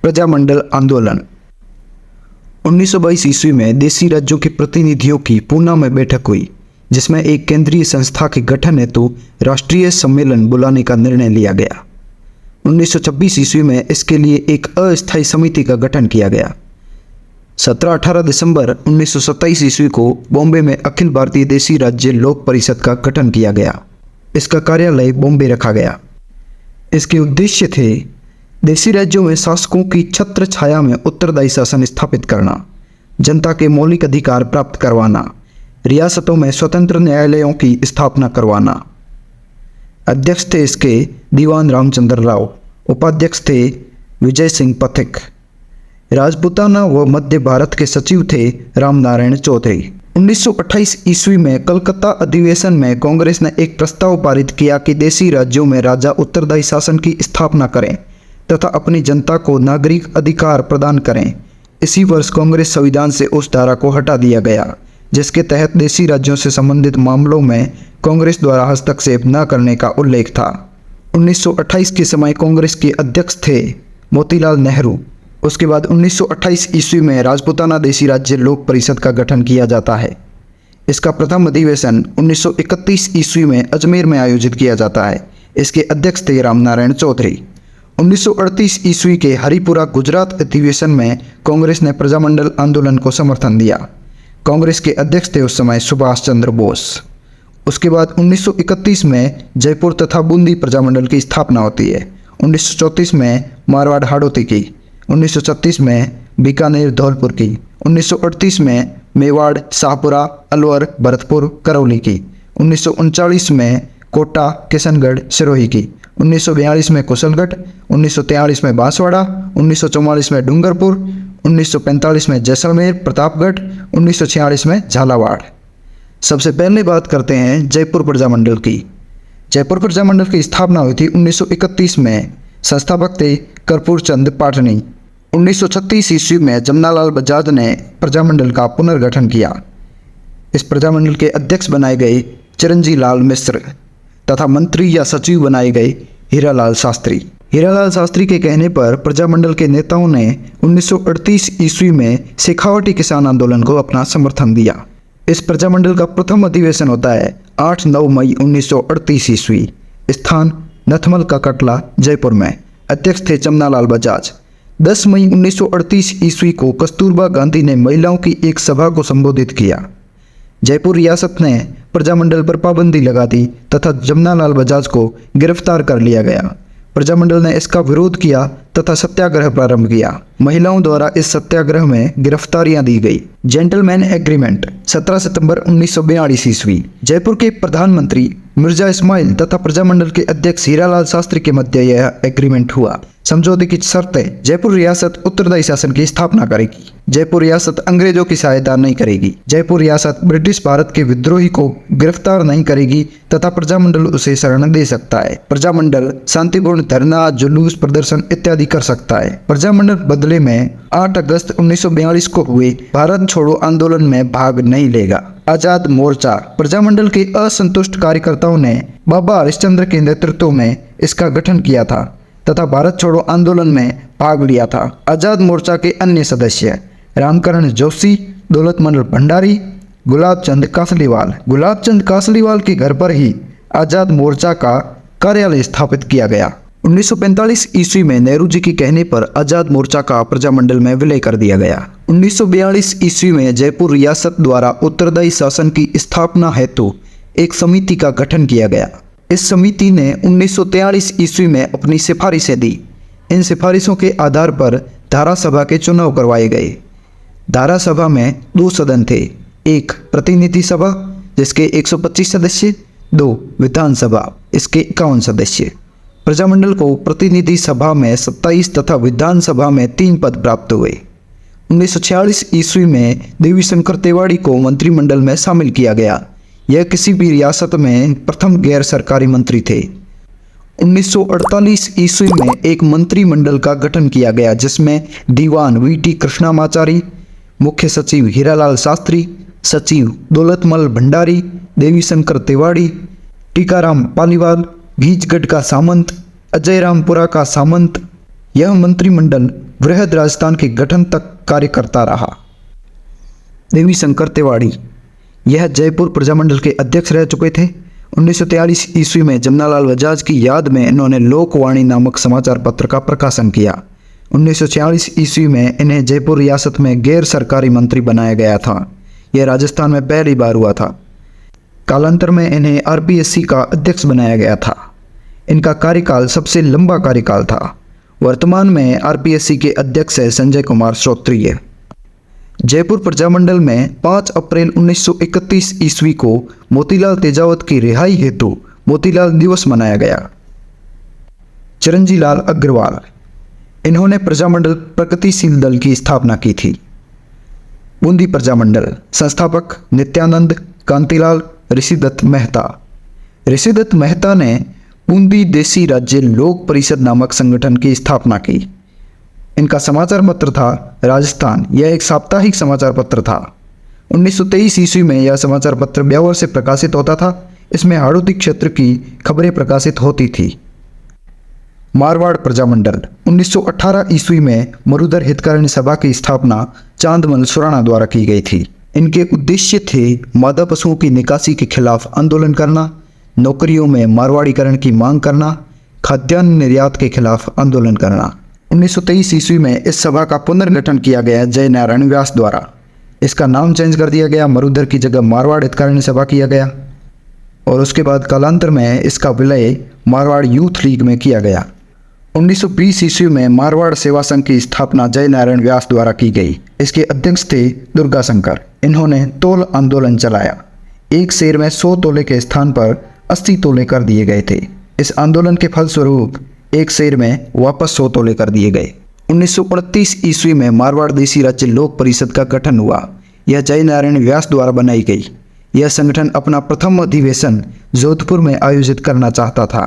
प्रजामंडल आंदोलन। 1922 ईस्वी में देशी राज्यों के प्रतिनिधियों की पूना में बैठक हुई, जिसमें एक केंद्रीय संस्था के गठन हेतु राष्ट्रीय सम्मेलन बुलाने का निर्णय लिया गया। 1926 ईस्वी में इसके लिए एक अस्थायी समिति का गठन किया गया। 17-18 दिसंबर 1927 ईस्वी को बॉम्बे में अखिल भारतीय देशी राज्य लोक परिषद का गठन किया गया। इसका कार्यालय बॉम्बे रखा गया। इसके उद्देश्य थे देशी राज्यों में शासकों की छत्र छाया में उत्तरदायी शासन स्थापित करना, जनता के मौलिक अधिकार प्राप्त करवाना, रियासतों में स्वतंत्र न्यायालयों की स्थापना करवाना। अध्यक्ष थे इसके दीवान रामचंद्र राव, उपाध्यक्ष थे विजय सिंह पथिक। राजपूताना व मध्य भारत के सचिव थे रामनारायण चौधरी। 1928 ईस्वी में कलकत्ता अधिवेशन में कांग्रेस ने एक प्रस्ताव पारित किया कि देशी राज्यों में राजा उत्तरदायी शासन की स्थापना करें तथा अपनी जनता को नागरिक अधिकार प्रदान करें। इसी वर्ष कांग्रेस संविधान से उस धारा को हटा दिया गया, जिसके तहत देशी राज्यों से संबंधित मामलों में कांग्रेस द्वारा हस्तक्षेप न करने का उल्लेख था। 1928 के समय कांग्रेस के अध्यक्ष थे मोतीलाल नेहरू। उसके बाद 1928 ईस्वी में राजपूताना देशी राज्य लोक परिषद का गठन किया जाता है। इसका प्रथम अधिवेशन 1931 ईस्वी में अजमेर में आयोजित किया जाता है। इसके अध्यक्ष थे रामनारायण चौधरी। 1938 ईस्वी के हरिपुरा गुजरात अधिवेशन में कांग्रेस ने प्रजामंडल आंदोलन को समर्थन दिया। कांग्रेस के अध्यक्ष थे उस समय सुभाष चंद्र बोस। उसके बाद 1931 में जयपुर तथा बूंदी प्रजामंडल की स्थापना होती है। 1934 में मारवाड़ हाड़ौती की, 1936 में बीकानेर धौलपुर की, 1938 में मेवाड़ शाहपुरा अलवर भरतपुर करौली की, 1939 में कोटा किशनगढ़ सिरोही की, 1942 में कुशलगढ़, 1943 में बांसवाड़ा, 1944 में डूंगरपुर, 1945 में जैसलमेर प्रतापगढ़, 1946 में झालावाड़। सबसे पहले बात करते हैं जयपुर प्रजामंडल की। जयपुर प्रजामंडल की स्थापना हुई थी 1931 में। संस्थापक थे कर्पूर चंद पाटनी। 1936 ईस्वी में जमनालाल बजाज ने प्रजामंडल का पुनर्गठन किया। इस प्रजामंडल के अध्यक्ष बनाए गए चिरंजी लाल मिश्र तथा मंत्री या सचिव बनाए गए हीरालाल शास्त्री। हीरालाल शास्त्री के कहने पर प्रजामंडल के नेताओं ने 1938 ईस्वी में शेखावटी किसान आंदोलन को अपना समर्थन दिया। इस प्रजामंडल का प्रथम अधिवेशन होता है 8-9 मई 1938 ईस्वी। स्थान नथमल का कटला जयपुर में। अध्यक्ष थे जमनालाल बजाज। 10 मई 1938 ईस्वी को कस्तूरबा गांधी ने महिलाओं की एक सभा को संबोधित किया। जयपुर रियासत ने प्रजामंडल पर पाबंदी लगा दी तथा जमनालाल बजाज को गिरफ्तार कर लिया गया। प्रजामंडल ने इसका विरोध किया तथा सत्याग्रह प्रारंभ किया। महिलाओं द्वारा इस सत्याग्रह में गिरफ्तारियां दी गई। जेंटलमैन एग्रीमेंट 17 सितंबर 1942 ईस्वी। जयपुर के प्रधानमंत्री मिर्जा इस्माइल तथा प्रजामंडल के अध्यक्ष हीरालाल शास्त्री के मध्य यह एग्रीमेंट हुआ। समझौते की शर्तें: जयपुर रियासत उत्तरदायी शासन की स्थापना करेगी। जयपुर रियासत अंग्रेजों की सहायता नहीं करेगी। जयपुर रियासत ब्रिटिश भारत के विद्रोही को गिरफ्तार नहीं करेगी तथा प्रजामंडल उसे शरण दे सकता है। प्रजामंडल शांतिपूर्ण धरना, जुलूस, प्रदर्शन इत्यादि कर सकता है। प्रजामंडल बदले में 8 अगस्त 1942 को हुए भारत छोड़ो आंदोलन में भाग नहीं लेगा। आजाद मोर्चा: प्रजामंडल के असंतुष्ट कार्यकर्ताओं ने बाबा हरिश्चंद्र के नेतृत्व में इसका गठन किया था तथा भारत छोड़ो आंदोलन में भाग लिया था। आजाद मोर्चा के अन्य सदस्य: रामकरण जोशी, दौलतमल भंडारी, गुलाब चंद कासलीवाल। गुलाब चंद कासलीवाल के घर पर ही आजाद मोर्चा का कार्यालय स्थापित किया गया। 1945 ईस्वी में नेहरू जी के कहने पर आजाद मोर्चा का प्रजामंडल में विलय कर दिया गया। 1942 ईस्वी में जयपुर रियासत द्वारा उत्तरदायी शासन की स्थापना हेतु एक समिति का गठन किया गया। इस समिति ने 1943 ईस्वी में अपनी सिफारिशें दी। इन सिफारिशों के आधार पर धारा सभा के चुनाव करवाए गए। धारा सभा में 2 सदन थे, एक प्रतिनिधि सभा जिसके 125 सदस्य, 2 विधानसभा इसके 51 सदस्य। प्रजामंडल को प्रतिनिधि सभा में 27 तथा विधानसभा में 3 पद प्राप्त हुए। 1946 ईस्वी में देवी शंकर तिवाड़ी को मंत्रिमंडल में शामिल किया गया। यह किसी भी रियासत में प्रथम गैर सरकारी मंत्री थे। 1948 ईस्वी में एक मंत्रिमंडल का गठन किया गया, जिसमें दीवान वीटी कृष्णामाचारी, मुख्य सचिव हीरालाल शास्त्री, सचिव दौलतमल भंडारी, देवी शंकर तिवाड़ी, टीकाराम पालीवाल, भीजगढ़ का सामंत, अजय रामपुरा का सामंत। यह मंत्रिमंडल वृहद राजस्थान के गठन तक कार्य करता रहा। देवी शंकर तिवाड़ी, यह जयपुर प्रजामंडल के अध्यक्ष रह चुके थे। 1943 ईस्वी में जमनालाल बजाज की याद में इन्होंने लोकवाणी नामक समाचार पत्र का प्रकाशन किया। 1946 ईस्वी में इन्हें जयपुर रियासत में गैर सरकारी मंत्री बनाया गया था। यह राजस्थान में पहली बार हुआ था। कालांतर में इन्हें आरपीएससी का अध्यक्ष बनाया गया था। इनका कार्यकाल सबसे लंबा कार्यकाल था। वर्तमान में आरपीएससी के अध्यक्ष है संजय कुमार श्रोत्रिय। जयपुर प्रजामंडल में 5 अप्रैल 1931 ईस्वी को मोतीलाल तेजावत की रिहाई हेतु मोतीलाल दिवस मनाया गया। चिरंजीलाल अग्रवाल, इन्होंने प्रजामंडल प्रगतिशील दल की स्थापना की थी। बूंदी प्रजामंडल, संस्थापक नित्यानंद कांतिलाल ऋषिदत्त मेहता। ऋषिदत्त मेहता ने बूंदी देसी राज्य लोक परिषद नामक संगठन की स्थापना की। इनका समाचार पत्र था राजस्थान। यह एक साप्ताहिक समाचार पत्र था। 1923 ईस्वी में यह समाचार पत्र ब्यावर से प्रकाशित होता था। इसमें हाड़ौती क्षेत्र की खबरें प्रकाशित होती थी। मारवाड़ प्रजामंडल, 1918 ईस्वी में मरुधर हितकारिणी सभा की स्थापना चांदमल सुराणा द्वारा की गई थी। इनके उद्देश्य थे मादा पशुओं की निकासी के खिलाफ आंदोलन करना, नौकरियों में मारवाड़ीकरण की मांग करना, खाद्यान्न निर्यात के खिलाफ आंदोलन करना। 1923 ईस्वी में इस सभा का पुनर्गठन किया गया जय नारायण व्यास द्वारा। इसका नाम चेंज कर दिया गया, मरुधर की जगह मारवाड़ हितकारिणी सभा किया गया और उसके बाद कालांतर में इसका विलय मारवाड़ यूथ लीग में किया गया। 1920 ईस्वी में मारवाड़ सेवा संघ की स्थापना जय नारायण व्यास द्वारा की गई। इसके अध्यक्ष थे दुर्गा शंकर। इन्होंने तोल आंदोलन चलाया। एक शेर में 100 तोले के स्थान पर 80 तोले कर दिए गए थे। इस आंदोलन के फलस्वरूप एक शेर में वापस 100 तोले कर दिए गए। 1929 ईस्वी में मारवाड़ देसी राज्य लोक परिषद का गठन हुआ। यह जय नारायण व्यास द्वारा बनाई गई। यह संगठन अपना प्रथम अधिवेशन जोधपुर में आयोजित करना चाहता था,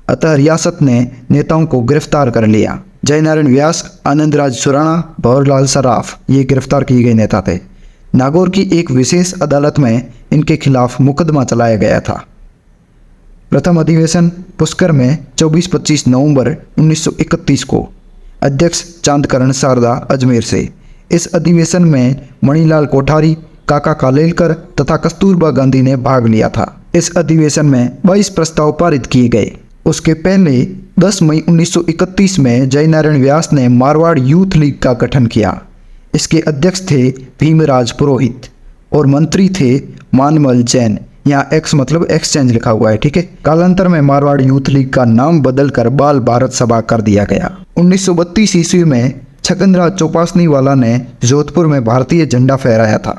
अतः रियासत ने नेताओं को गिरफ्तार कर लिया। जय नारायण व्यास, आनंदराज सुराणा, भंवरलाल सराफ ये गिरफ्तार किए गए नेता थे। नागौर की एक विशेष अदालत में इनके खिलाफ मुकदमा चलाया गया था। प्रथम अधिवेशन पुष्कर में 24-25 नवंबर 1931 को। अध्यक्ष चांदकरण शारदा अजमेर से। इस अधिवेशन में मणिलाल कोठारी, काका कालेलकर तथा कस्तूरबा गांधी ने भाग लिया था। इस अधिवेशन में 22 प्रस्ताव पारित किए गए। उसके पहले 10 मई 1931 में जय नारायण व्यास ने मारवाड़ यूथ लीग का गठन किया। इसके अध्यक्ष थे भीमराज पुरोहित और मंत्री थे मानमल जैन। यहाँ एक्स मतलब एक्सचेंज लिखा हुआ है, ठीक है। कालांतर में मारवाड़ यूथ लीग का नाम बदलकर बाल भारत सभा कर दिया गया। 1932 ईस्वी में छगनराज चौपासनी वाला ने जोधपुर में भारतीय झंडा फहराया था।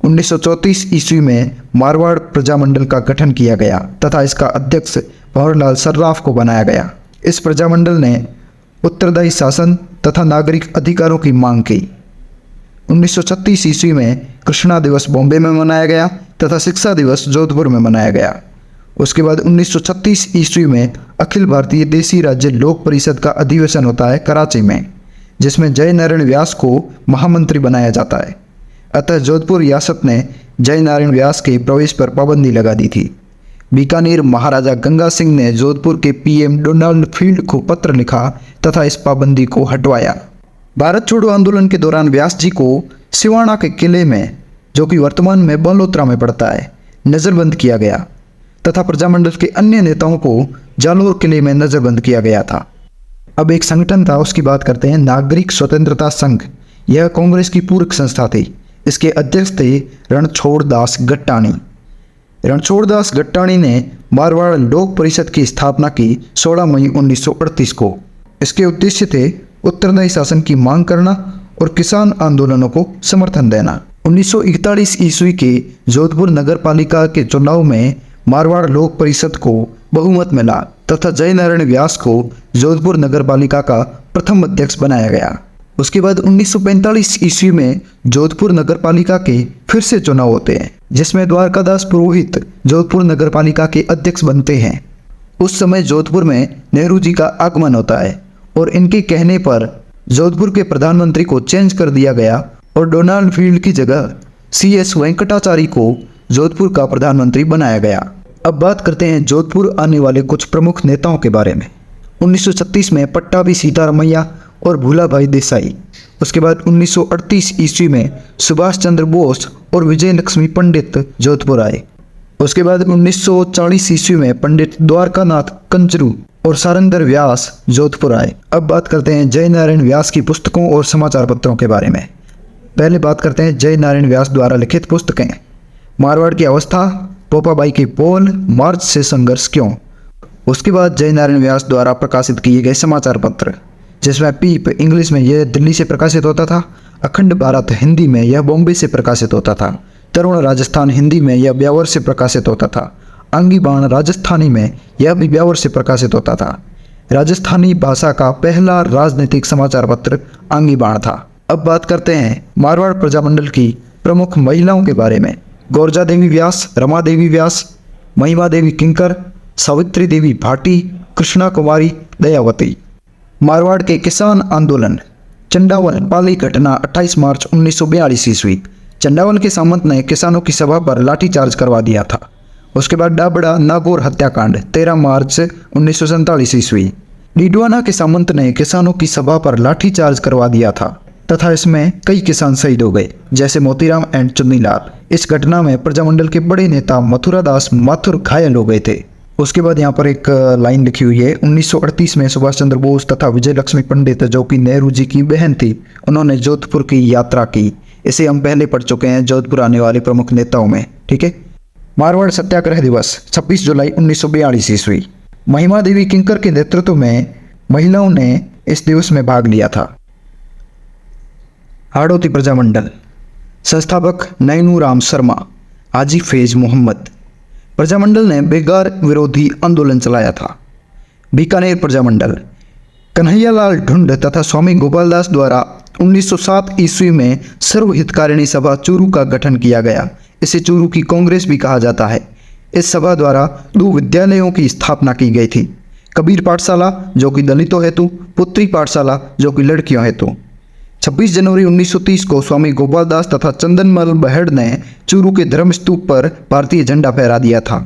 1934 ईस्वी में मारवाड़ प्रजामंडल का गठन किया गया तथा इसका अध्यक्ष भंवरलाल सर्राफ को बनाया गया। इस प्रजामंडल ने उत्तरदायी शासन तथा नागरिक अधिकारों की मांग की। 1936 ईस्वी में कृष्णा दिवस बॉम्बे में मनाया गया तथा शिक्षा दिवस जोधपुर में मनाया गया। उसके बाद 1936 ईस्वी में अखिल भारतीय देसी राज्य लोक परिषद का अधिवेशन होता है कराची में, जिसमें जय नारायण व्यास को महामंत्री बनाया जाता है। अतः जोधपुर रियासत ने जय नारायण व्यास के प्रवेश पर पाबंदी लगा दी थी। बीकानेर महाराजा गंगा सिंह ने जोधपुर के पीएम डोनाल्ड फील्ड को पत्र लिखा तथा इस पाबंदी को हटवाया। भारत छोड़ो आंदोलन के दौरान व्यास जी को सिवाना के किले में, जो कि वर्तमान में बलोत्रा में पड़ता है, नज़रबंद किया गया तथा प्रजामंडल के अन्य नेताओं को जालोर किले में नज़रबंद किया गया था। अब एक संगठन था, उसकी बात करते हैं। नागरिक स्वतंत्रता संघ। यह कांग्रेस की पूरक संस्था थी। इसके अध्यक्ष थे रणछोड़ दास गट्टाणी। रणछोड़ दास गट्टाणी ने मारवाड़ लोक परिषद की स्थापना की 16 मई 1938 को। इसके उद्देश्य थे उत्तरदायी शासन की मांग करना और किसान आंदोलनों को समर्थन देना। 1941 ईस्वी के जोधपुर नगर पालिका के चुनाव में मारवाड़ लोक परिषद को बहुमत मिला तथा जय नारायण व्यास को जोधपुर नगर पालिका का प्रथम अध्यक्ष बनाया गया। उसके बाद 1945 ईस्वी में जोधपुर नगर पालिका के फिर से चुनाव होते हैं, जिसमें द्वारकादास पुरोहित जोधपुर नगर पालिका के अध्यक्ष बनते हैं। उस समय जोधपुर में नेहरू जी का आगमन होता है और इनके कहने पर जोधपुर के प्रधानमंत्री को चेंज कर दिया गया और डोनाल्ड फील्ड की जगह CS वेंकटाचारी को जोधपुर का प्रधानमंत्री बनाया गया। अब बात करते हैं जोधपुर आने वाले कुछ प्रमुख नेताओं के बारे में। 1936 में पट्टाभी सीतारमैया और भूलाभाई देसाई। उसके बाद 1938 ईस्वी में सुभाष चंद्र बोस और विजय लक्ष्मी पंडित जोधपुर आए। उसके बाद 1940 ईस्वी में पंडित द्वारकानाथ कंचरू और सारंदर व्यास जोधपुर आए। अब बात करते हैं जय नारायण व्यास की पुस्तकों और समाचार पत्रों के बारे में। पहले बात करते हैं जय नारायण व्यास द्वारा लिखित पुस्तकें। मारवाड़ की अवस्था, पोपाबाई के पोल, मार्च से संघर्ष क्यों। उसके बाद जय नारायण व्यास द्वारा प्रकाशित किए गए समाचार पत्र, जिसमें पीप इंग्लिश में यह दिल्ली से प्रकाशित होता था, अखंड भारत हिंदी में यह बॉम्बे से प्रकाशित होता था, तरुण राजस्थान हिंदी में यह ब्यावर से प्रकाशित होता था, आंगी बाण राजस्थानी में यह भी ब्यावर से प्रकाशित होता था। राजस्थानी भाषा का पहला राजनीतिक समाचार पत्र आंगी बाण था। अब बात करते हैं मारवाड़ प्रजामंडल की प्रमुख महिलाओं के बारे में। गौरजा देवी व्यास, रमा देवी व्यास, महिमा देवी किंकर, सावित्री देवी भाटी, कृष्णा कुमारी दयावती। मारवाड़ के किसान आंदोलन। चंडावल पाली घटना 28 मार्च 1942 ईस्वी। चंडावल के सामंत ने किसानों की सभा पर लाठीचार्ज करवा दिया था। उसके बाद डाबड़ा नागौर हत्याकांड 13 मार्च 1947 ईस्वी। डीडवाना के सामंत ने किसानों की सभा पर लाठीचार्ज करवा दिया था तथा इसमें कई किसान शहीद हो गए, जैसे मोतीराम एंड चुन्नीलाल। इस घटना में प्रजामंडल के बड़े नेता मथुरा दास माथुर घायल हो गए थे। उसके बाद यहाँ पर एक लाइन लिखी हुई है, 1938 में सुभाष चंद्र बोस तथा विजय लक्ष्मी पंडित, जो कि नेहरू जी की बहन थी, उन्होंने जोधपुर की यात्रा की। इसे हम पहले पढ़ चुके हैं जोधपुर आने वाले प्रमुख नेताओं में, ठीक है। मारवाड़ सत्याग्रह दिवस 26 जुलाई 1942 ईस्वी। महिमा देवी किंकर के नेतृत्व में महिलाओं ने इस दिवस में भाग लिया था। हाड़ौती प्रजामंडल। संस्थापक नैनू राम शर्मा, हाजी फैज मोहम्मद। प्रजामंडल ने बेगार विरोधी आंदोलन चलाया था। बीकानेर प्रजामंडल। कन्हैयालाल ढुंड तथा स्वामी गोपालदास द्वारा 1907 ईस्वी में सर्वहितकारिणी सभा चूरू का गठन किया गया। इसे चूरू की कांग्रेस भी कहा जाता है। इस सभा द्वारा 2 विद्यालयों की स्थापना की गई थी, कबीर पाठशाला जो कि दलितों हेतु, पुत्री पाठशाला जो कि लड़कियों हेतु। 26 जनवरी 1930 को स्वामी गोपालदास तथा चंदनमल बहेड़ ने चूरू के धर्मस्तूप पर भारतीय झंडा फहरा दिया था।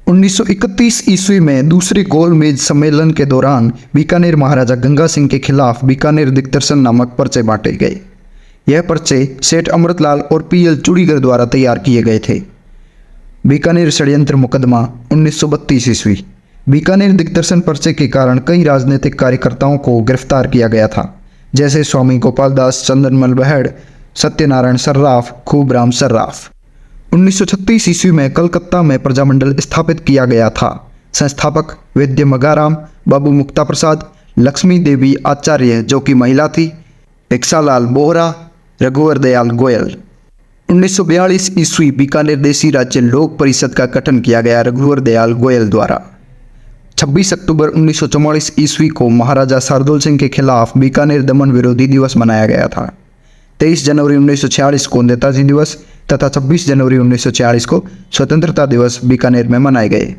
1931 ईस्वी में दूसरे गोलमेज सम्मेलन के दौरान बीकानेर महाराजा गंगा सिंह के खिलाफ बीकानेर दिग्दर्शन नामक पर्चे बांटे गए। यह पर्चे सेठ अमृतलाल और पीएल चूड़ीगर द्वारा तैयार किए गए थे। बीकानेर षड्यंत्र मुकदमा 1932 ईस्वी। बीकानेर दिग्दर्शन पर्चे के कारण कई राजनीतिक कार्यकर्ताओं को गिरफ्तार किया गया था, जैसे स्वामी गोपालदास, चंदनमल बहेड़, सत्यनारायण सर्राफ, खूबराम सर्राफ। 1936 ईस्वी में कलकत्ता में प्रजामंडल स्थापित किया गया था। संस्थापक वैद्य मगाराम, बाबू मुक्ता प्रसाद, लक्ष्मी देवी आचार्य जो कि महिला थी, भिक्षालाल बोहरा, रघुवर दयाल गोयल। 1942 ईस्वी बीकानेर देसी राज्य लोक परिषद का गठन किया गया रघुवर दयाल गोयल द्वारा। 26 अक्टूबर 1944 ईस्वी को महाराजा शार्दुल सिंह के खिलाफ बीकानेर दमन विरोधी दिवस मनाया गया था। 23 जनवरी 1946 को नेताजी दिवस तथा 26 जनवरी 1946 को स्वतंत्रता दिवस बीकानेर में मनाए गए।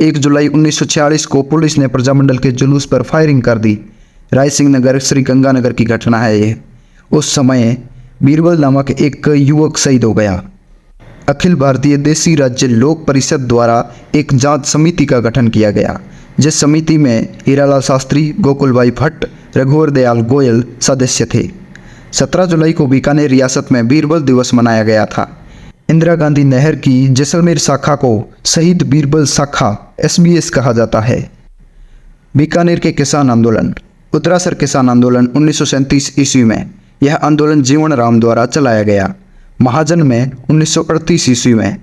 1 जुलाई 1946 को पुलिस ने प्रजामंडल के जुलूस पर फायरिंग कर दी। राय सिंह नगर श्री गंगानगर की घटना है ये। उस समय बीरबल नामक एक युवक शहीद हो गया। अखिल भारतीय देसी राज्य लोक परिषद द्वारा एक जांच समिति का गठन किया गया, जिस समिति में हीरालाल शास्त्री, गोकुलभाई भट्ट, रघुवर दयाल गोयल सदस्य थे। 17 जुलाई को बीकानेर रियासत में बीरबल दिवस मनाया गया था। इंदिरा गांधी नहर की जैसलमेर शाखा को शहीद बीरबल शाखा SBS कहा जाता है। बीकानेर के किसान आंदोलन। उत्तरासर किसान आंदोलन 1937 ईस्वी में। यह आंदोलन जीवन राम द्वारा चलाया गया। महाजन में 1938 ईस्वी में।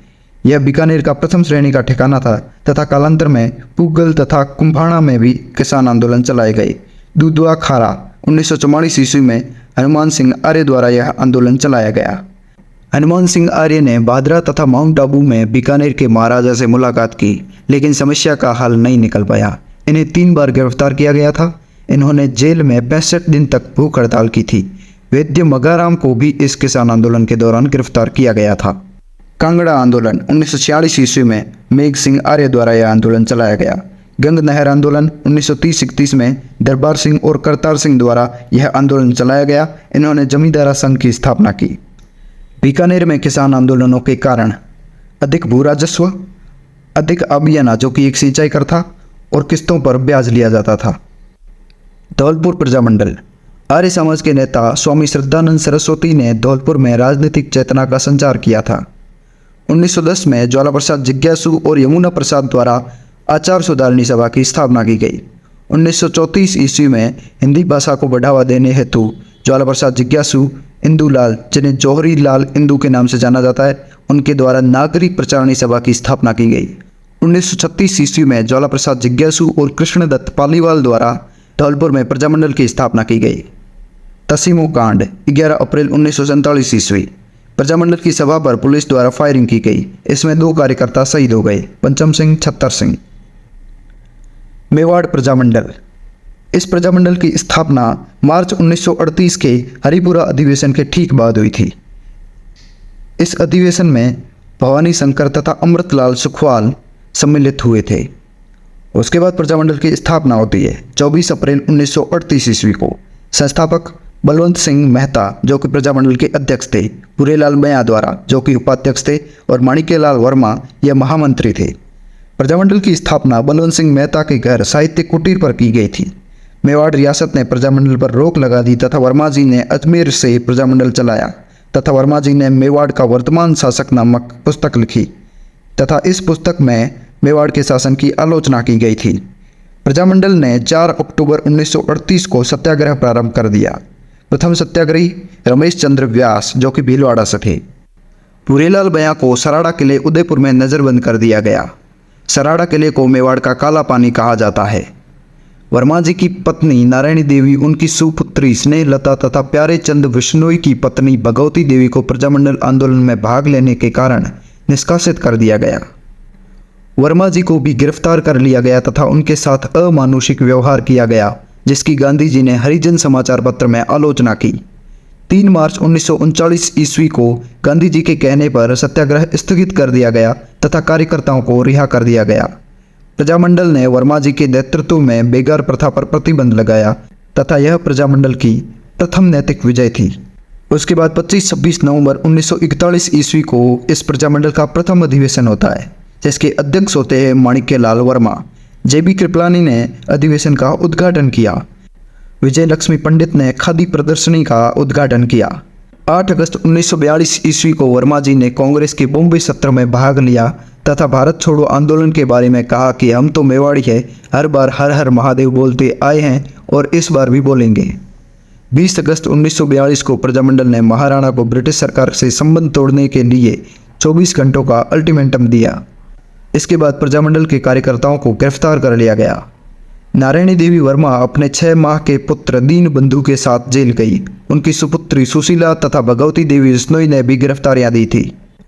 यह बीकानेर का प्रथम श्रेणी का ठिकाना था तथा कालांतर में पूगल तथा कुंभाणा में भी किसान आंदोलन चलाए गए। दूधवा खारा 1944 ईस्वी में हनुमान सिंह आर्य द्वारा यह आंदोलन चलाया गया। हनुमान सिंह आर्य ने भादरा तथा माउंट आबू में बीकानेर के महाराजा से मुलाकात की, लेकिन समस्या का हल नहीं निकल पाया। इन्हें 3 बार गिरफ्तार किया गया था। इन्होंने जेल में 65 दिन तक भूख हड़ताल की थी। वैद्य मगाराम को भी इस किसान आंदोलन के दौरान गिरफ्तार किया गया था। कांगड़ा आंदोलन 1946 ईस्वी में मेघ सिंह आर्य द्वारा यह आंदोलन चलाया गया। गंग नहर आंदोलन 1930-31 में दरबार सिंह और करतार सिंह द्वारा यह आंदोलन चलाया गया। इन्होंने जमींदारा संघ की स्थापना की। बीकानेर में किसान आंदोलनों के कारण अधिक भू राजस्व, अधिक अभियाना जो कि एक सिंचाई कर था और किस्तों पर ब्याज लिया जाता था। धौलपुर प्रजामंडल। आर्य समाज के नेता स्वामी श्रद्धानंद सरस्वती ने धौलपुर में राजनीतिक चेतना का संचार किया था। 1910 में ज्वाला प्रसाद जिज्ञासु और यमुना प्रसाद द्वारा आचार सुधारणी सभा की स्थापना की गई। 1934 ईस्वी में हिंदी भाषा को बढ़ावा देने हेतु ज्वाला प्रसाद जिज्ञासु इंदुलाल, जिन्हें जौहरी लाल इंदू के नाम से जाना जाता है, उनके द्वारा नागरिक प्रचारणी सभा की स्थापना की गई। 1936 ईस्वी में ज्वाला प्रसाद जिज्ञासु और कृष्णदत्त पालीवाल द्वारा धौलपुर में प्रजामंडल की स्थापना की गई। तसीमो कांड 11 अप्रैल 1947 ईस्वी। प्रजामंडल की सभा पर पुलिस द्वारा फायरिंग की गई। इसमें 2 कार्यकर्ता शहीद हो गए, पंचम सिंह, छत्तर सिंह। मेवाड़ प्रजामंडल। इस प्रजामंडल की स्थापना मार्च 1938 के हरिपुरा अधिवेशन के ठीक बाद हुई थी। इस अधिवेशन में भवानी शंकर तथा अमृतलाल सुखवाल सम्मिलित हुए थे। उसके बाद प्रजामंडल की स्थापना होती है 24 अप्रैल 1938 ईस्वी को। संस्थापक बलवंत सिंह मेहता, जो कि प्रजामंडल के अध्यक्ष थे, भूरेलाल मैया द्वारा, जो कि उपाध्यक्ष थे, और माणिक्यलाल वर्मा यह महामंत्री थे। प्रजामंडल की स्थापना बलवंत सिंह मेहता के घर साहित्य कुटीर पर की गई थी। मेवाड़ रियासत ने प्रजामंडल पर रोक लगा दी तथा वर्मा जी ने अजमेर से प्रजामंडल चलाया तथा वर्मा जी ने मेवाड़ का वर्तमान शासक नामक पुस्तक लिखी तथा इस पुस्तक में मेवाड़ के शासन की आलोचना की गई थी। प्रजामंडल ने 4 अक्टूबर 1938 को सत्याग्रह प्रारंभ कर दिया। प्रथम सत्याग्रही रमेश चंद्र व्यास, जो कि भीलवाड़ा से थे। भूरेलाल मैया को सराड़ा किले उदयपुर में नजरबंद कर दिया गया। सराड़ा किले को मेवाड़ का काला पानी कहा जाता है। वर्मा जी की पत्नी नारायणी देवी, उनकी सुपुत्री स्नेहलता तथा प्यारे चंद विश्नोई की पत्नी भगवती देवी को प्रजामंडल आंदोलन में भाग लेने के कारण निष्कासित कर दिया गया। वर्मा जी को भी गिरफ्तार कर लिया गया तथा उनके साथ अमानुषिक व्यवहार किया गया, जिसकी गांधी जी ने हरिजन समाचार पत्र में आलोचना की। 3 मार्च 1939 ईस्वी को गांधी जी के कहने पर सत्याग्रह स्थगित कर दिया गया तथा कार्यकर्ताओं को रिहा कर दिया गया। प्रजामंडल ने वर्मा जी के नेतृत्व में बेगार प्रथा पर प्रतिबंध लगाया तथा यह प्रजामंडल की प्रथम नैतिक विजय थी। उसके बाद 25-26 नवंबर 1941 ईस्वी को इस प्रजामंडल का प्रथम अधिवेशन होता है, जिसके अध्यक्ष होते हैं माणिक्यलाल वर्मा। जेबी कृपलानी ने अधिवेशन का उद्घाटन किया। विजय लक्ष्मी पंडित ने खादी प्रदर्शनी का उद्घाटन किया। 8 अगस्त 1942 ईस्वी को वर्मा जी ने कांग्रेस के बॉम्बे सत्र में भाग लिया तथा भारत छोड़ो आंदोलन के बारे में कहा कि हम तो मेवाड़ी है, हर बार हर हर महादेव बोलते आए हैं और इस बार भी बोलेंगे। 20 अगस्त 1942 को प्रजामंडल ने महाराणा को ब्रिटिश सरकार से संबंध तोड़ने के लिए 24 घंटों का अल्टीमेटम दिया। इसके बाद प्रजामंडल के कार्यकर्ताओं को गिरफ्तार कर लिया गया। नारायणी देवी वर्मा अपने 6 माह के पुत्र दीनबंधु के साथ जेल गई। उनकी सुपुत्री सुशीला तथा भगवती देवी बिश्नोई ने भी गिरफ्तारियां दी थी।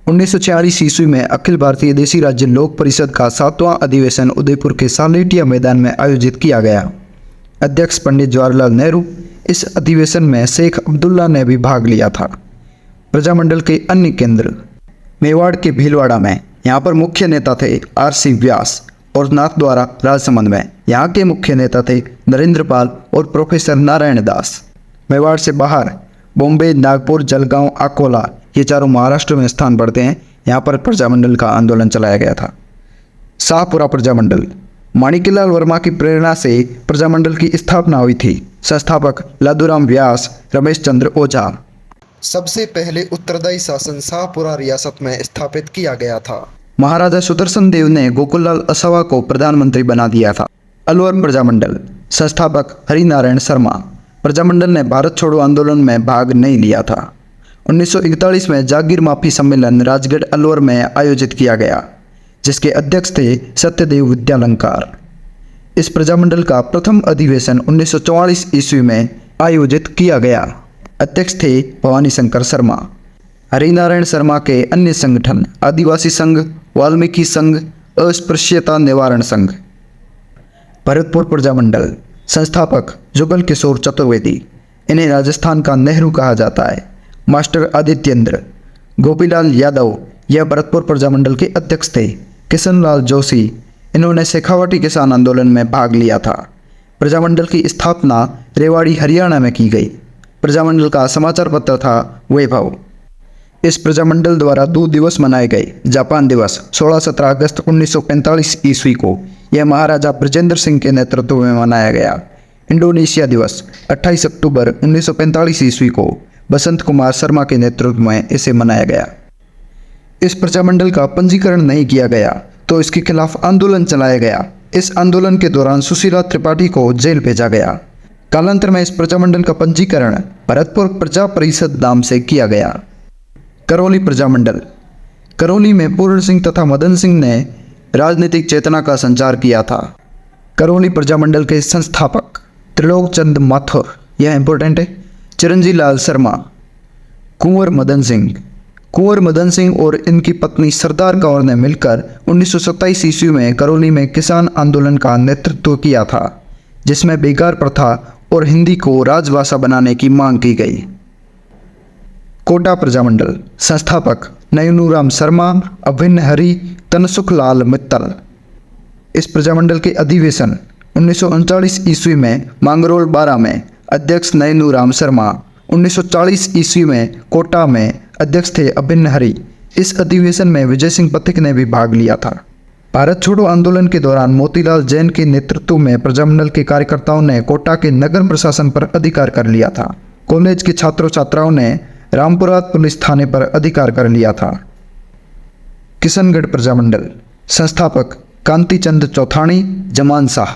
1946 ईस्वी में अखिल भारतीय देसी राज्य लोक परिषद का 7वां अधिवेशन उदयपुर के सालेटिया मैदान में आयोजित किया गया। अध्यक्ष पंडित जवाहरलाल नेहरू। इस अधिवेशन में शेख अब्दुल्ला ने भी भाग लिया था। प्रजामंडल के अन्य केंद्र। मेवाड़ के भीलवाड़ा में, यहाँ पर मुख्य नेता थे RC व्यास और नाथद्वारा राजसमंद में यहाँ के मुख्य नेता थे नरेंद्र पाल और प्रोफेसर नारायण दास। मेवाड़ से बाहर बॉम्बे, नागपुर, जलगांव, अकोला, ये चारों महाराष्ट्र में स्थान पड़ते हैं। यहाँ पर प्रजामंडल का आंदोलन चलाया गया था। शाहपुरा प्रजामंडल। माणिक्यलाल वर्मा की प्रेरणा से प्रजामंडल की स्थापना हुई थी। संस्थापक लादूराम व्यास, रमेश चंद्र ओझा। सबसे पहले उत्तरदायी शासन शाहपुरा रियासत में स्थापित किया गया था। महाराजा सुदर्शन देव ने गोकुललाल असावा को प्रधानमंत्री बना दिया था। अलवर प्रजामंडल। संस्थापक हरिनारायण शर्मा। प्रजामंडल ने भारत छोड़ो आंदोलन में भाग नहीं लिया था। 1941 में जागीर माफी सम्मेलन राजगढ़ अलवर में आयोजित किया गया, जिसके अध्यक्ष थे सत्यदेव विद्यालंकार। इस प्रजामंडल का प्रथम अधिवेशन 1944 ईस्वी में आयोजित किया गया। अध्यक्ष थे भवानी शंकर शर्मा। हरिनारायण शर्मा के अन्य संगठन आदिवासी संघ, वाल्मीकि संघ, अस्पृश्यता निवारण संघ। भरतपुर प्रजामंडल। संस्थापक जुगल किशोर चतुर्वेदी। इन्हें राजस्थान का नेहरू कहा जाता है। मास्टर आदित्येंद्र। गोपीलाल यादव, यह भरतपुर प्रजामंडल के अध्यक्ष थे। किशनलाल जोशी, इन्होंने शेखावटी किसान आंदोलन में भाग लिया था। प्रजामंडल की स्थापना रेवाड़ी, हरियाणा में की गई। प्रजामंडल का समाचार पत्र था वैभव। इस प्रजामंडल द्वारा 2 दिवस मनाए गए। जापान दिवस 16-17 अगस्त 1945 ईस्वी को यह महाराजा ब्रजेंद्र सिंह के नेतृत्व में मनाया गया। इंडोनेशिया दिवस 28 अक्टूबर 1945 ईस्वी को बसंत कुमार शर्मा के नेतृत्व में इसे मनाया गया। इस प्रजामंडल का पंजीकरण नहीं किया गया तो इसके खिलाफ आंदोलन चलाया गया। इस आंदोलन के दौरान सुशीला त्रिपाठी को जेल भेजा गया। कालांतर में इस प्रजामंडल का पंजीकरण भरतपुर प्रजा परिषद नाम से किया गया। करौली प्रजामंडल। करौली में पूर्ण सिंह तथा मदन सिंह ने राजनीतिक चेतना का संचार किया था। करौली प्रजामंडल के संस्थापक त्रिलोक चंद माथुर, यह इंपॉर्टेंट है, चिरंजी लाल शर्मा, कुंवर मदन सिंह और इनकी पत्नी सरदार कौर ने मिलकर 1927 ईस्वी में करौली में किसान आंदोलन का नेतृत्व किया था, जिसमें बेकार प्रथा और हिंदी को राजभाषा बनाने की मांग की गई। कोटा प्रजामंडल। संस्थापक नयनूराम शर्मा, अभिन्न हरि, तनसुख लाल मित्तल। इस प्रजामंडल के अधिवेशन 1939 ईस्वी में मांगरोल बारा में अध्यक्ष नयनूराम शर्मा, 1940 ईस्वी में कोटा में अध्यक्ष थे अभिन्न हरि। इस अधिवेशन में विजय सिंह पथिक ने भी भाग लिया था। भारत छोड़ो आंदोलन के दौरान मोतीलाल जैन के नेतृत्व में प्रजामंडल के कार्यकर्ताओं ने कोटा के नगर प्रशासन पर अधिकार कर लिया था। कॉलेज के छात्रों छात्राओं ने रामपुरा पुलिस थाने पर अधिकार कर लिया था। किशनगढ़ प्रजामंडल। संस्थापक कांतिचंद चौथाणी, जमान शाह।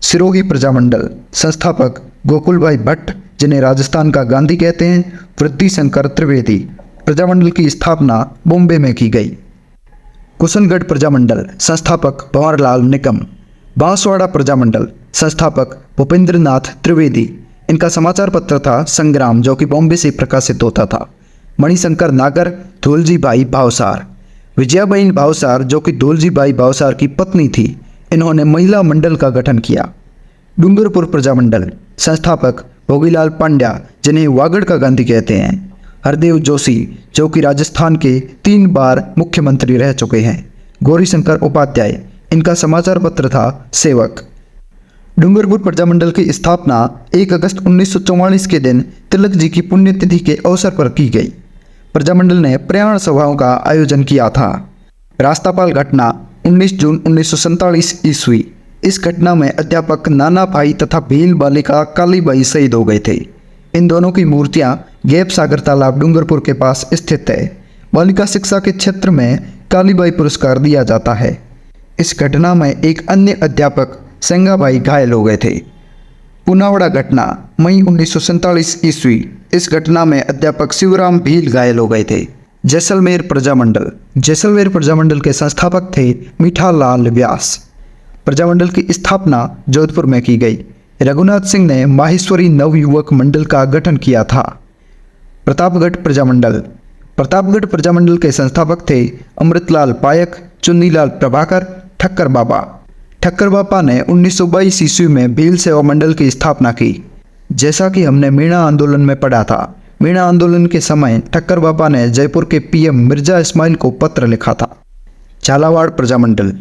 सिरोही प्रजामंडल। संस्थापक गोकुल भाई भट्ट, जिन्हें राजस्थान का गांधी कहते हैं, वृद्धि शंकर त्रिवेदी। प्रजामंडल की स्थापना बॉम्बे में की गई। कुशनगढ़ प्रजामंडल। संस्थापक भंवरलाल निकम। बांसवाड़ा प्रजामंडल। संस्थापक भूपेंद्र नाथ त्रिवेदी। इनका समाचार पत्र था संग्राम, जो कि बॉम्बे से प्रकाशित होता था। मणिशंकर नागर, धौलजी भाई भावसार। विजयाबाई भावसार, जो कि धौलजी भाई भावसार की पत्नी थी, इन्होंने महिला मंडल का गठन किया। डूंगरपुर प्रजामंडल। संस्थापक भोगीलाल पांड्या, जिन्हें वागड़ का गांधी कहते हैं। हरदेव जोशी, जो कि राजस्थान के 3 बार मुख्यमंत्री रह चुके हैं। गौरीशंकर उपाध्याय, इनका समाचार पत्र था सेवक। डूंगरपुर प्रजामंडल की स्थापना 1 अगस्त 1944 के दिन तिलक जी की पुण्यतिथि के अवसर पर की गई। प्रजामंडल ने प्रयाण सभाओं का आयोजन किया था। रास्तापाल घटना 19 जून 1947 ईस्वी। इस घटना में अध्यापक नाना भाई तथा भील बालिका कालीबाई शहीद हो गए थे। इन दोनों की मूर्तियां गैप सागर तालाब डूंगरपुर के पास स्थित है। बालिका शिक्षा के क्षेत्र में कालीबाई पुरस्कार दिया जाता है। इस घटना में एक अन्य अध्यापक संगाबाई घायल हो गए थे। पुनावड़ा घटना मई 1947 ईस्वी। इस घटना में अध्यापक शिवराम भील घायल हो गए थे। जैसलमेर प्रजामंडल। जैसलमेर प्रजामंडल के संस्थापक थे मीठालाल व्यास। प्रजामंडल की स्थापना जोधपुर में की गई। रघुनाथ सिंह ने माहेश्वरी नवयुवक मंडल का गठन किया था। प्रतापगढ़ प्रजामंडल। प्रतापगढ़ प्रजामंडल के संस्थापक थे अमृतलाल पायक, चुन्नीलाल प्रभाकर, ठक्कर बाबा। ठक्कर बाबा ने 1922 ईस्वी में भील सेवा मंडल की स्थापना की। जैसा कि हमने मीणा आंदोलन में पढ़ा था, मीणा आंदोलन के समय ठक्कर बाबा ने जयपुर के पीएम मिर्जा इस्माइल को पत्र लिखा था। झालावाड़ प्रजामंडल।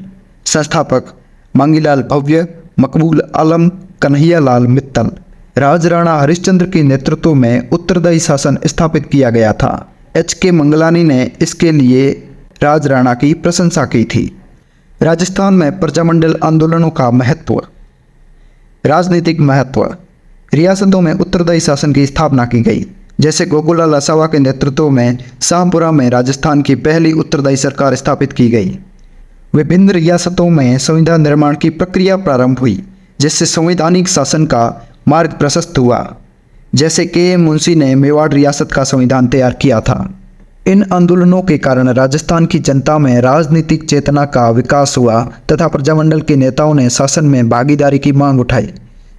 संस्थापक मांगीलाल भव्य, मकबूल आलम, कन्हैयालाल मित्तल। राजराणा हरिश्चंद्र के नेतृत्व में उत्तरदायी शासन स्थापित किया गया था। H.K. मंगलानी ने इसके लिए राजराणा की प्रशंसा की थी। राजस्थान में प्रजामंडल आंदोलनों का महत्व। राजनीतिक महत्व। रियासतों में उत्तरदायी शासन की स्थापना की गई। जैसे गोकुलाल असावा के नेतृत्व में शाहपुरा में राजस्थान की पहली उत्तरदायी सरकार स्थापित की गई। विभिन्न रियासतों में संविधान निर्माण की प्रक्रिया प्रारंभ हुई, जिससे संवैधानिक शासन का मार्ग प्रशस्त हुआ। जैसे के मुंशी ने मेवाड़ रियासत का संविधान तैयार किया था। इन आंदोलनों के कारण राजस्थान की जनता में राजनीतिक चेतना का विकास हुआ तथा प्रजामंडल के नेताओं ने शासन में भागीदारी की मांग उठाई।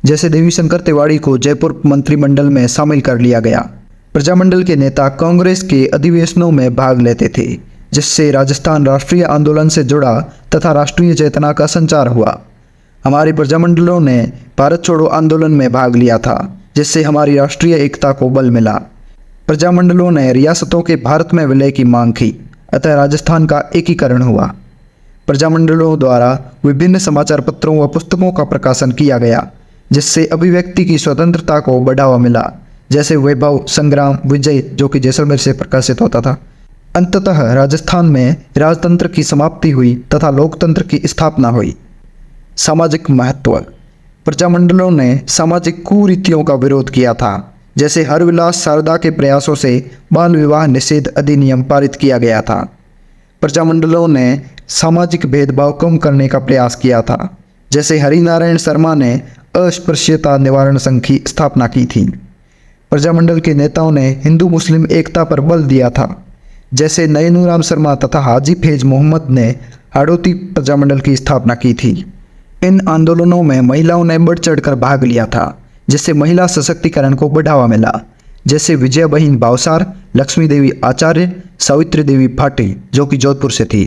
जैसे देवी शंकर तिवाड़ी को जयपुर मंत्रिमंडल में शामिल कर लिया गया। प्रजामंडल के नेता कांग्रेस के अधिवेशनों में भाग लेते थे, जिससे राजस्थान राष्ट्रीय आंदोलन से जुड़ा तथा राष्ट्रीय चेतना का संचार हुआ। हमारे प्रजामंडलों ने भारत छोड़ो आंदोलन में भाग लिया था, जिससे हमारी राष्ट्रीय एकता को बल मिला। प्रजामंडलों ने रियासतों के भारत में विलय की मांग की, अतः राजस्थान का एकीकरण हुआ। प्रजामंडलों द्वारा विभिन्न समाचार पत्रों व पुस्तकों का प्रकाशन किया गया, जिससे अभिव्यक्ति की स्वतंत्रता को बढ़ावा मिला। जैसे वैभव, संग्राम, विजय, जो कि जैसलमेर से प्रकाशित होता था। अंततः राजस्थान में राजतंत्र की समाप्ति हुई तथा लोकतंत्र की स्थापना हुई। सामाजिक महत्व। प्रजामंडलों ने सामाजिक कुरीतियों का विरोध किया था, जैसे हरविलास शारदा के प्रयासों से बाल विवाह निषेध अधिनियम पारित किया गया था। प्रजामंडलों ने सामाजिक भेदभाव कम करने का प्रयास किया था, जैसे हरिनारायण शर्मा ने अस्पृश्यता निवारण संघ की स्थापना की थी। प्रजामंडल के नेताओं ने हिंदू मुस्लिम एकता पर बल दिया था, जैसे नयनूराम शर्मा तथा हाजी फैज मोहम्मद ने हाड़ौती प्रजामंडल की स्थापना की थी। इन आंदोलनों में महिलाओं ने बढ़ चढ़कर भाग लिया था, जिससे महिला सशक्तिकरण को बढ़ावा मिला, जैसे विजय बहिन भावसार, लक्ष्मी देवी आचार्य, सावित्री देवी भाटी जो कि जोधपुर से थी।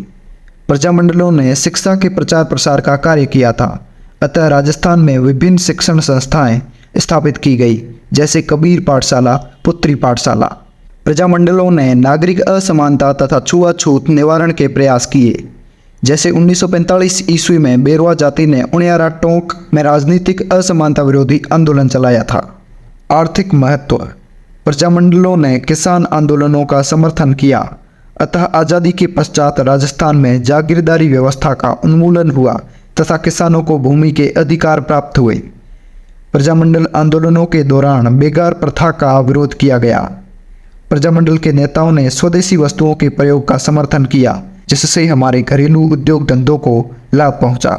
प्रजामंडलों ने शिक्षा के प्रचार प्रसार का कार्य किया था, अतः राजस्थान में विभिन्न शिक्षण संस्थाएं स्थापित की गई, जैसे कबीर पाठशाला, पुत्री पाठशाला। प्रजामंडलों ने नागरिक असमानता तथा छुआछूत निवारण के प्रयास किए, जैसे 1945 ईस्वी में बेरवा जाति ने उनियारा टोंक में राजनीतिक असमानता विरोधी आंदोलन चलाया था। आर्थिक महत्व। प्रजामंडलों ने किसान आंदोलनों का समर्थन किया, अतः आज़ादी के पश्चात राजस्थान में जागीरदारी व्यवस्था का उन्मूलन हुआ तथा किसानों को भूमि के अधिकार प्राप्त हुए। प्रजामंडल आंदोलनों के दौरान बेगार प्रथा का विरोध किया गया। प्रजामंडल के नेताओं ने स्वदेशी वस्तुओं के प्रयोग का समर्थन किया, जिससे हमारे घरेलू उद्योग धंधों को लाभ पहुंचा।